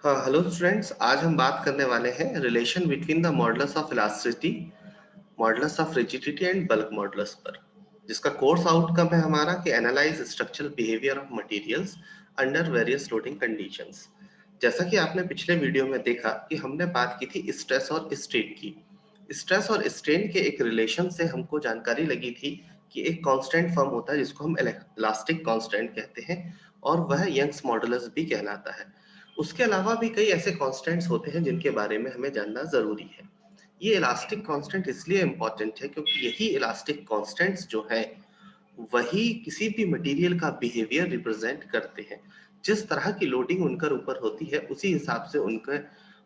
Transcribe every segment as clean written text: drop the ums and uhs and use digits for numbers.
हाँ, hello students. आज हम बात करने वाले हैं relation between the modulus of elasticity, modulus of rigidity and bulk modulus पर, जिसका कोर्स आउटकम है हमारा कि analyse structural behaviour of materials under various loading conditions. जैसा कि आपने पिछले वीडियो में देखा कि हमने बात की थी स्ट्रेस और स्ट्रेन की। स्ट्रेस और स्ट्रेन के एक रिलेशन से हमको जानकारी लगी थी कि एक कांस्टेंट फॉर्म होता है जिसको हम इलास्टिक कांस्टेंट कहते हैं और वह यंग्स मॉडुलस भी कहलाता है। उसके अलावा भी कई ऐसे कांस्टेंट्स होते हैं जिनके बारे में हमें जानना जरूरी है। ये इलास्टिक कांस्टेंट इसलिए इम्पोर्टेंट है क्योंकि यही इलास्टिक कांस्टेंट्स जो है वही किसी भी मटेरियल का बिहेवियर रिप्रेजेंट करते हैं। जिस तरह की लोडिंग उनकर ऊपर होती है उसी हिसाब से उनके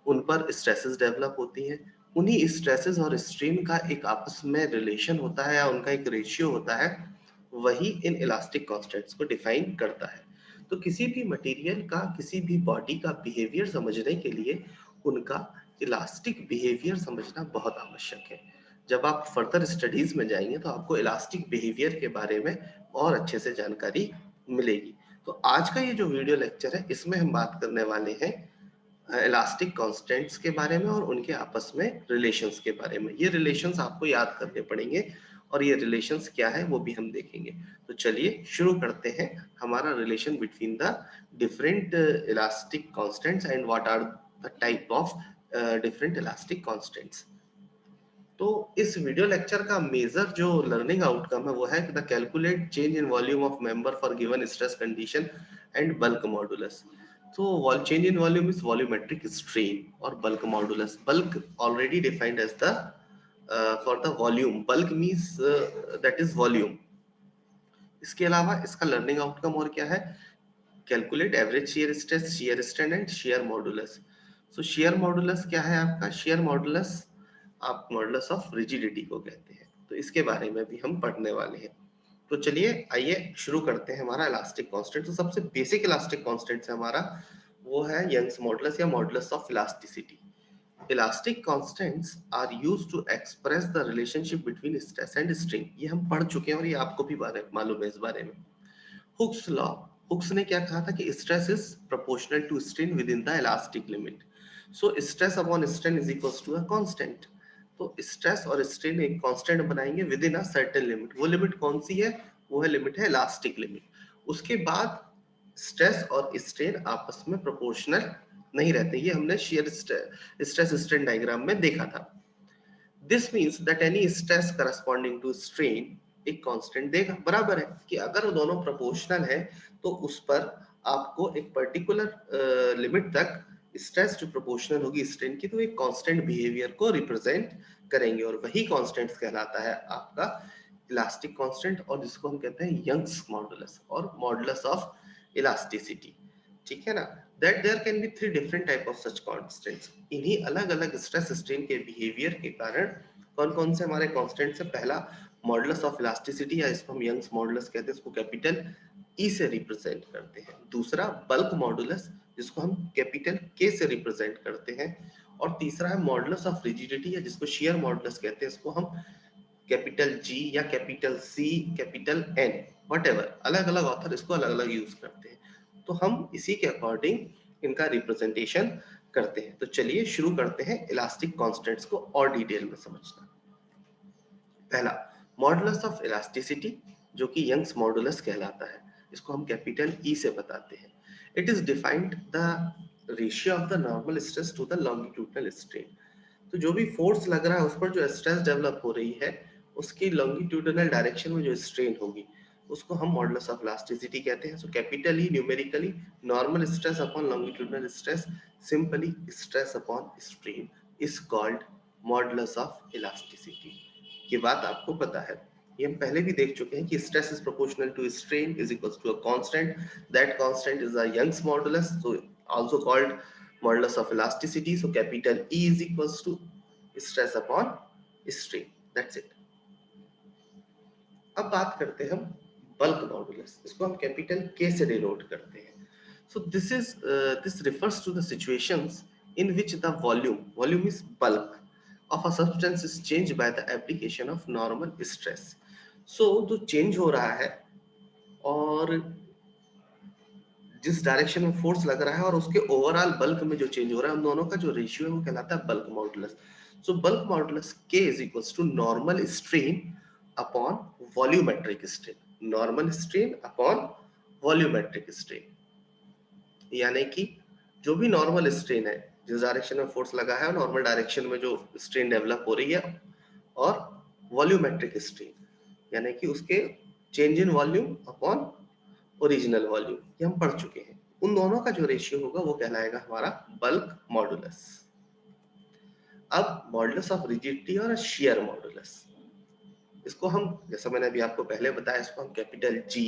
उन पर स्ट्रेसेस डेवलप होती हैं। उन्हीं स्ट्रेसेस और स्ट्रेन का एक आपस में रिलेशन होता है या उनका एक रेशियो होता है, वही इन इलास्टिक कांस्टेंट्स को डिफाइन करता है। तो किसी भी मटेरियल का किसी भी बॉडी का बिहेवियर समझने के लिए उनका इलास्टिक बिहेवियर समझना बहुत आवश्यक है। जब आप फर्दर स्टडीज में जाएंगे तो आपको इलास्टिक बिहेवियर के बारे में और अच्छे से जानकारी मिलेगी। तो आज का ये जो वीडियो लेक्चर है इसमें हम बात करने वाले हैं इलास्टिक कांस्टेंट्स के बारे में और उनके आपस में रिलेशंस के बारे में। ये रिलेशंस आपको याद करने पड़ेंगे और ये रिलेशंस क्या है वो भी हम देखेंगे। तो चलिए शुरू करते हैं हमारा relation between the different elastic constants and what are the type of different elastic constants. तो इस वीडियो लेक्चर का मेजर जो लर्निंग आउटकम है वो है the calculate change in volume of member for given stress condition and bulk modulus. तो change in volume is volumetric strain और bulk modulus. Bulk already defined as the for the volume, bulk means that is volume. इसके अलावा इसका learning outcome और क्या है? Calculate average shear stress, shear strain and shear modulus. So shear modulus क्या है आपका? शियर मॉडुलस आप मॉडुलस ऑफ रिजिडिटी को कहते हैं। तो इसके बारे में भी हम पढ़ने वाले हैं। तो चलिए आइए शुरू करते हैं हमारा इलास्टिक कांस्टेंट। तो सबसे बेसिक इलास्टिक कांस्टेंट है हमारा वो है यंग्स मॉडुलस या modulus of elasticity. Elastic constants are used to express the relationship between stress and strain. ये हम पढ़ चुके हैं और ये आपको भी मालूम है इस बारे में। हुक्स लॉ, हुक्स ने क्या कहा था कि stress is proportional to strain within the elastic limit. So stress upon strain is equals to a constant. तो स्ट्रेस और स्ट्रेन एक कांस्टेंट बनाएंगे within a certain limit. वो लिमिट कौन सी है? वो है लिमिट है इलास्टिक लिमिट। उसके बाद स्ट्रेस और स्ट्रेन आपस में प्रोपोर्शनल नहीं रहते। ये हमने शेयर स्ट्रेस स्ट्रेन डायग्राम में देखा था। This means that any stress corresponding to strain एक कांस्टेंट देगा। बराबर है कि अगर दोनों प्रोपोर्शनल है तो उस पर आपको एक पर्टिकुलर लिमिट तक स्ट्रेस जो प्रोपोर्शनल होगी स्ट्रेन की तो एक कांस्टेंट बिहेवियर को रिप्रेजेंट करेंगे और वही कांस्टेंट कहलाता है आपका इलास्टिक कांस्टेंट और जिसको हम कहते हैं यंग्स मॉडुलस और मॉडुलस ऑफ इलास्टिसिटी। ठीक है ना? That there can be three different type of such constants. इन्हीं अलग अलग स्ट्रेस स्ट्रेन के बिहेवियर के कारण कौन कौन से हमारे कांस्टेंट्स है? पहला मॉडुलस ऑफ इलास्टिसिटी या इसको हम यंग्स मॉडुलस कहते हैं, इसको कैपिटल ई से रिप्रेजेंट करते हैं। दूसरा बल्क मॉडुलस जिसको हम कैपिटल के से रिप्रेजेंट करते हैं और तीसरा है मॉडुलस ऑफ रिजिडिटी या जिसको शियर मॉडुलस कहते हैं, इसको हम कैपिटल जी या capital C, capital N, whatever, अलग अलग ऑथर इसको अलग अलग यूज करते हैं। तो हम इसी के अकॉर्डिंग इनका रिप्रेजेंटेशन करते हैं। तो चलिए शुरू करते हैं इलास्टिक कांस्टेंट्स को और डिटेल में समझना। पहला मॉडुलस ऑफ इलास्टिसिटी जो कि यंग्स मॉडुलस कहलाता है, इसको हम कैपिटल ई से बताते हैं। It is defined the ratio of the normal stress to the longitudinal strain. तो जो भी फोर्स लग रहा है उस पर जो स्ट्रेस डेवलप हो रही है उसकी लॉन्गिट्यूडनल डायरेक्शन में जो स्ट्रेन होगी उसको हम मॉडुलस ऑफ इलास्टिसिटी कहते हैं। So capital E numerically normal stress upon longitudinal stress, simply stress upon strain is called modulus of elasticity. ये बात आपको पता है, ये हम पहले भी देख चुके हैं कि stress is proportional to strain is equals to a constant. That constant is a Young's modulus, so also called modulus of elasticity. So capital E is equals to stress upon strain. That's it. अब बात करते हैं हम bulk modulus, इसको हम capital के से denote करते हैं। So this refers to the situations in which the volume is bulk of a substance is changed by the application of normal stress. So जो चेंज हो रहा है और जिस डायरेक्शन में फोर्स लग रहा है और उसके ओवरऑल बल्क में जो चेंज हो रहा है, उन दोनों का जो रेशियो है वो कहलाता है bulk modulus. So bulk modulus K is equals to normal strain upon volumetric strain. Normal strain upon volumetric strain, यानी कि जो भी नॉर्मल स्ट्रेन है, जिस डायरेक्शन में फोर्स लगा है, नॉर्मल डायरेक्शन में जो स्ट्रेन डेवलप हो रही है, और वॉल्यूमेट्रिक स्ट्रेन यानी कि उसके change in volume upon original volume, ये हम पढ़ चुके हैं। उन दोनों का जो रेशियो होगा वो कहलाएगा हमारा बल्क मॉडुलस। अब मॉडुलस ऑफ रिजिडिटी और शियर मॉडुलस, इसको हम, जैसा मैंने अभी आपको पहले बताया, इसको हम कैपिटल G,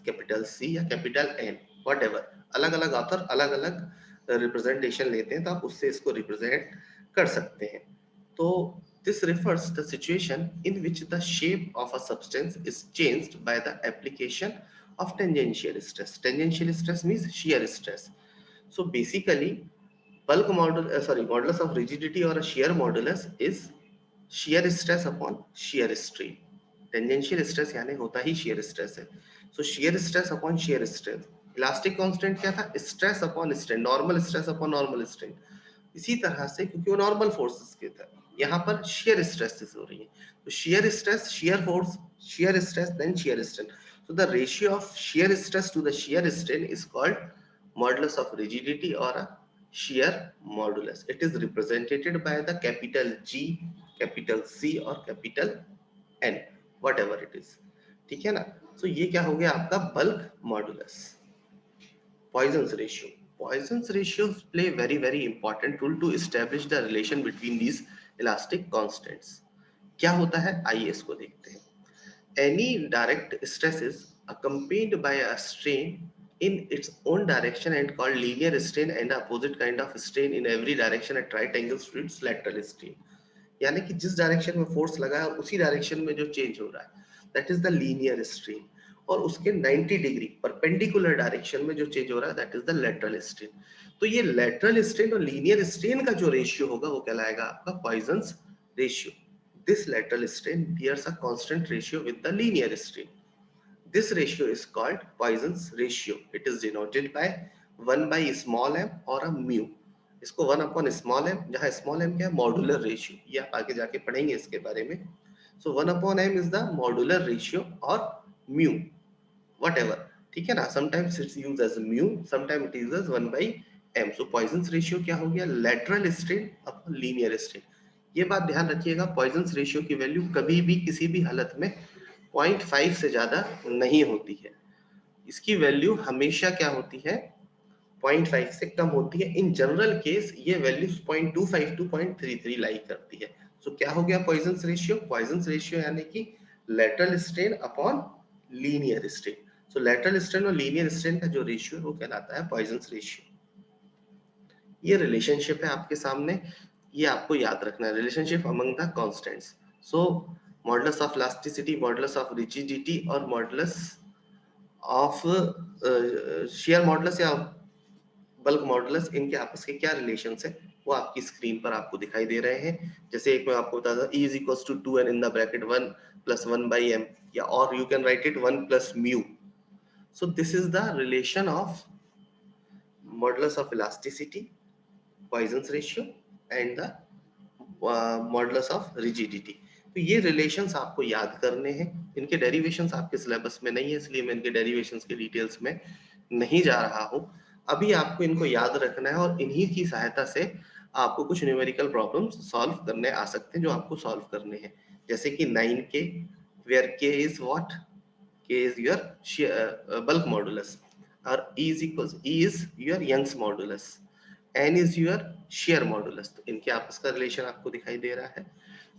कैपिटल C या कैपिटल N, व्हाटएवर, अलग अलग ऑथर अलग अलग रिप्रेजेंटेशन लेते हैं, तो आप उससे इसको रिप्रेजेंट कर सकते हैं। तो this refers the situation in which the shape of a substance is changed by the application of tangential stress. Tangential stress means shear stress. So basically bulk modulus of rigidity or a shear modulus is shear stress upon shear strain. Tangential stress यानी होता ही shear stress है। So shear stress upon shear strain, elastic constant क्या था, stress upon strain, normal stress upon normal strain. इसी तरह से क्योंकि वो नॉर्मल फोर्सेस के था, यहाँ पर shear stresses हो रही है, तो shear stress, shear force, shear stress, then shear strain. So the ratio of shear stress to the shear strain is called modulus of rigidity or a shear modulus. It is represented by the capital G, capital C और capital N, whatever it is, ठीक है ना। तो ये क्या हो गया आपका bulk modulus. Poisson's ratio. Poisson's ratios play very important role to establish the relation between these elastic constants. क्या होता है, आइए इसको देखते हैं। Any direct stress is accompanied by a strain in its own direction and called linear strain, and opposite kind of strain in every direction at right angles to its lateral strain. यानी कि जिस direction में force लगा है उसी direction में जो change हो रहा है, that is the linear strain, और उसके 90 डिग्री परपेंडिकुलर डायरेक्शन में जो चेंज हो रहा है that is the lateral strain. तो ये लेटरल स्ट्रेन और लीनियर स्ट्रेन का जो रेशियो होगा वो कहलाएगा आपका Poisson's ratio. This lateral strain bears a constant ratio with the linear strain. This ratio is called Poisson's ratio. It is denoted by 1 by small m or a mu. इसको 1 upon small m, जहाँ small m क्या है, modular ratio, ये आप आगे जाके पढ़ेंगे इसके बारे में। So 1 upon m is the modular ratio or mu, whatever, ठीक है ना। Sometimes it's used as mu, sometimes it is as 1 by m. So Poisson's ratio क्या हो गया, lateral strain upon linear strain। ये बात ध्यान रखिएगा, पॉइजन्स रेशियो की वैल्यू कभी भी किसी भी हालत में 0.5 से ज्यादा नहीं होती है। इसकी वैल्यू हमेशा क्या होती है, 0.5 से कम होती है। इन जनरल केस ये वैल्यू 0.25 टू 0.33 लाई करती है। सो क्या हो गया पॉइजन्स रेशियो, पॉइजन्स रेशियो यानी कि lateral strain upon linear strain. So lateral strain और लीनियर स्ट्रेन का जो रेशियो है वो कहलाता है पॉइजन्स रेशियो। ये रिलेशनशिप है आपके सामने, ये आपको याद रखना है, relationship among the constants. So modulus of elasticity, modulus of rigidity और मॉडुलस ऑफ शेयर मॉडुलस या बल्क मॉडुलस, इनके आपस के क्या रिलेशंस है वो आपकी स्क्रीन पर आपको दिखाई दे रहे हैं। जैसे एक मैं आपको बता दूं, E is equals to 2n in the bracket 1 plus 1 by m, या और you can write it 1 plus mu. So this is the relation of modulus of elasticity, Poisson's ratio and the modulus of rigidity. तो ये relations आपको याद करने हैं, इनके derivations आपके सिलेबस में नहीं है, इसलिए मैं इनके डेरिवेशंस के डिटेल्स में नहीं जा रहा हूं। अभी आपको इनको याद रखना है और इन्हीं की सहायता से आपको कुछ न्यूमेरिकल प्रॉब्लम्स सॉल्व करने आ सकते हैं, जो आपको सॉल्व करने हैं। जैसे कि 9k, where k is what, k is your bulk modulus, or E is your Young's modulus, N is your shear modulus। तो इनके आपस का रिलेशन आपको दिखाई दे रहा है।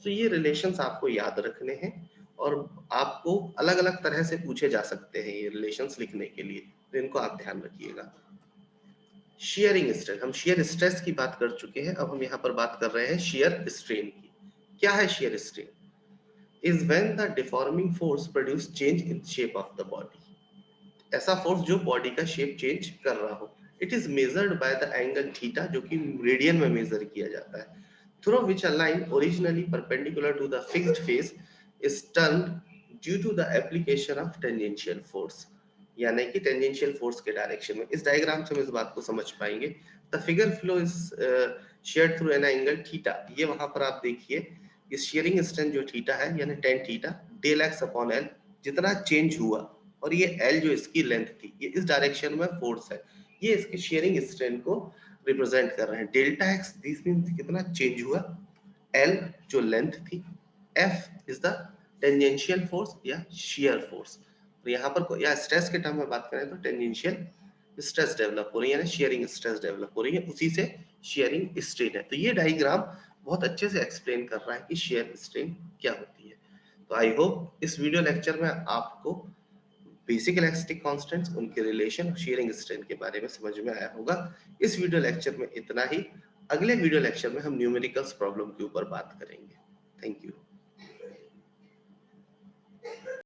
तो ये रिलेशंस आपको याद रखने हैं और आपको अलग अलग तरह से पूछे जा सकते हैं ये रिलेशंस लिखने के लिए, तो इनको आप ध्यान रखिएगा। शेयरिंग स्ट्रेस, हम शेयर स्ट्रेस की बात कर चुके हैं, अब हम यहाँ पर बात कर रहे हैं शेयर स्ट्रेन की। क्या है shear strain? Is when the deforming force produce change in shape of the body। ऐसा फोर्स जो बॉडी का शेप चेंज कर रहा हो। It is measured by the angle theta, जो कि रेडियन में मेजर किया जाता है। Through which a line originally perpendicular to the fixed face is turned due to the application of tangential force. यानी कि टेंजेंशियल फोर्स के डायरेक्शन में। इस डायग्राम से हम इस बात को समझ पाएंगे। The figure flow is shared through an angle theta. ये वहां पर आप देखिए, ये शेयरिंग स्ट्रेंथ जो थीटा है यानी tan theta del x upon L, जितना चेंज हुआ और ये एल जो इसकी लेंथ थी, ये इस डायरेक्शन में फोर्स है, ये इसकी शेयरिंग स्ट्रेंथ को रिप्रेजेंट कर रहे हैं। डेल्टा एक्स दिस मींस कितना चेंज हुआ, एल जो लेंथ थी, F is the tangential force या शियर फोर्स। तो यहाँ पर या स्ट्रेस के टर्म में बात करें तो टेंजेंशियल स्ट्रेस डेवलप हो रही है, शेयरिंग स्ट्रेस डेवलप हो रही है, उसी से शेयरिंग स्ट्रेन है। तो ये डायग्राम बहुत अच्छे से एक्सप्लेन कर रहा है कि शेयर स्ट्रेन क्या होती है। तो आई होप इस वीडियो लेक्चर में आपको बेसिक इलास्टिक कांस्टेंट्स, उनके रिलेशन, शेयरिंग स्ट्रेन के बारे में समझ में आया होगा। इस वीडियो लेक्चर में इतना ही। अगले वीडियो लेक्चर में हम न्यूमेरिकल्स प्रॉब्लम के ऊपर बात करेंगे। Thank you.